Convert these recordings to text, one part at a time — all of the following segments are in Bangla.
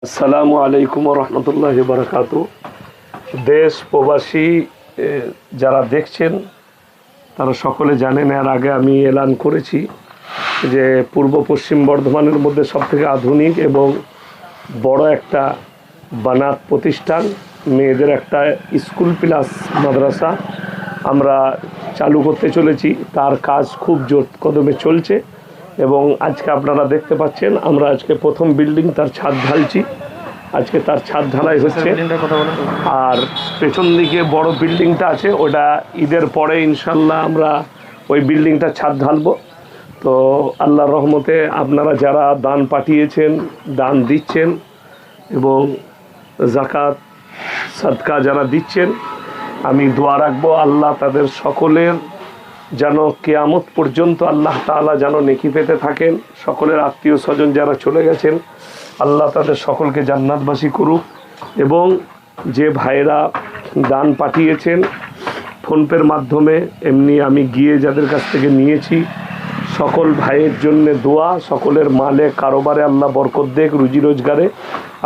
আসসালামু আলাইকুম রহমতুল্লাহি বারাকাতু। দেশ প্রবাসী যারা দেখছেন তারা সকলে জানেন, এর আগে আমি এলান করেছি যে পূর্ব পশ্চিম বর্ধমানের মধ্যে সবথেকে আধুনিক এবং বড় একটা বানাত প্রতিষ্ঠান, মেয়েদের একটা স্কুল প্লাস মাদ্রাসা আমরা চালু করতে চলেছি। তার কাজ খুব জোর কদমে চলছে এবং আজকে আপনারা দেখতে পাচ্ছেন আমরা আজকে প্রথম বিল্ডিং তার ছাদ ঢালছি। আজকে তার ছাদ ঢালাই হচ্ছে। আর পেছন দিকে বড় বিল্ডিংটা আছে, ওটা ঈদের পরে ইনশাল্লাহ আমরা ওই বিল্ডিংটা ছাদ ঢালবো। তো আল্লাহর রহমতে আপনারা যারা দান পাঠিয়েছেন, দান দিচ্ছেন এবং জাকাত সাদকা যারা দিচ্ছেন, আমি দোয়া রাখবো আল্লাহ তাদের সকলের যেন কিয়ামত পর্যন্ত আল্লাহ তাআলা যেন নেকি পেতে থাকেন। সকলের আত্মীয় স্বজন যারা চলে গেছেন আল্লাহ তাদের সকলকে জান্নাতবাসী করুক। এবং যে ভাইরা দান পাঠিয়েছেন ফোনপের মাধ্যমে, এমনি আমি গিয়ে যাদের কাছ থেকে নিয়েছি, সকল ভাইয়ের জন্য দোয়া, সকলের মালে কারোবারে আল্লাহ বরকত দেখ, রুজি রোজগারে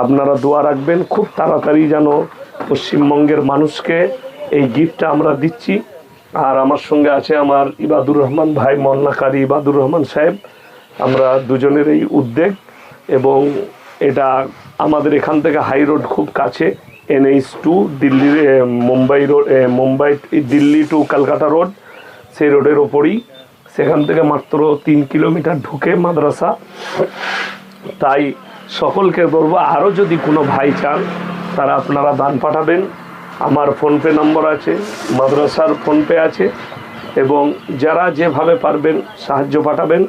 আপনারা দোয়া রাখবেন। খুব তাড়াতাড়ি যেন পশ্চিমবঙ্গের মানুষকে এই গিফটটা আমরা দিচ্ছি। আর আমার সঙ্গে আছে আমার ইবাদুর রহমান ভাই, মন্নাকারী ইবাদুর রহমান সাহেব। আমরা দুজনের এই উদ্যোগ, এবং এটা আমাদের এখান থেকে হাই রোড খুব কাছে, NH2 দিল্লির মুম্বাই দিল্লি টু কলকাতা রোড, সেই রোডের ওপরই, সেখান থেকে মাত্র 3 কিলোমিটার ঢুকে মাদ্রাসা। তাই সকলকে বলবো আরও যদি কোনো ভাই চান তারা আপনারা দান পাঠাবেন। আমার ফোনপে নম্বর আছে, মাদ্রাসার ফোনপে আছে, এবং যারা যেভাবে পারবেন সাহায্য পাঠাবেন।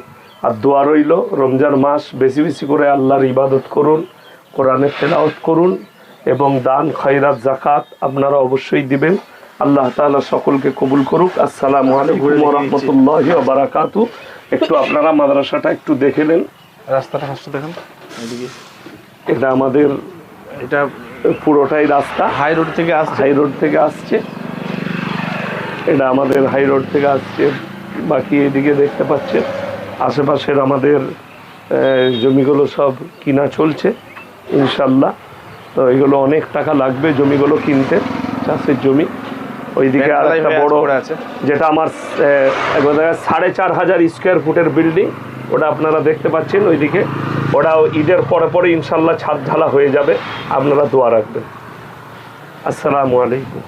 আর দোয়া রইল, রমজান মাস বেশি বেশি করে আল্লাহর ইবাদত করুন, কোরআনের তেলাওয়াত করুন এবং দান খয়রাত জাকাত আপনারা অবশ্যই দিবেন। আল্লাহ তাআলা সকলকে কবুল করুক। আসসালামু আলাইকুম ওয়া রাহমাতুল্লাহি ওয়া বারাকাতুহু। একটু আপনারা মাদ্রাসাটা একটু দেখে নেন, রাস্তাটা ফার্স্টে দেখেন। এটা আমাদের, এটা পুরোটাই রাস্তা হাই রোড থেকে আসছে। হাই রোড থেকে আসছে, এটা আমাদের হাই রোড থেকে আসছে। বাকি এদিকে দেখতে পাচ্ছেন আশেপাশের আমাদের জমিগুলো সব কিনা চলছে ইনশাল্লাহ। তো এগুলো অনেক টাকা লাগবে জমিগুলো কিনতে, চাষের জমি। ওইদিকে আর একটা বড় আছে, যেটা আমার 4,500 স্কোয়ার ফুটের বিল্ডিং, ওটা আপনারা দেখতে পাচ্ছেন ওইদিকে। ওটাও ঈদের পরে পরে ইনশাল্লাহ ছাদ ঢালা হয়ে যাবে, আপনারা দোয়া রাখবেন। আসসালামু আলাইকুম।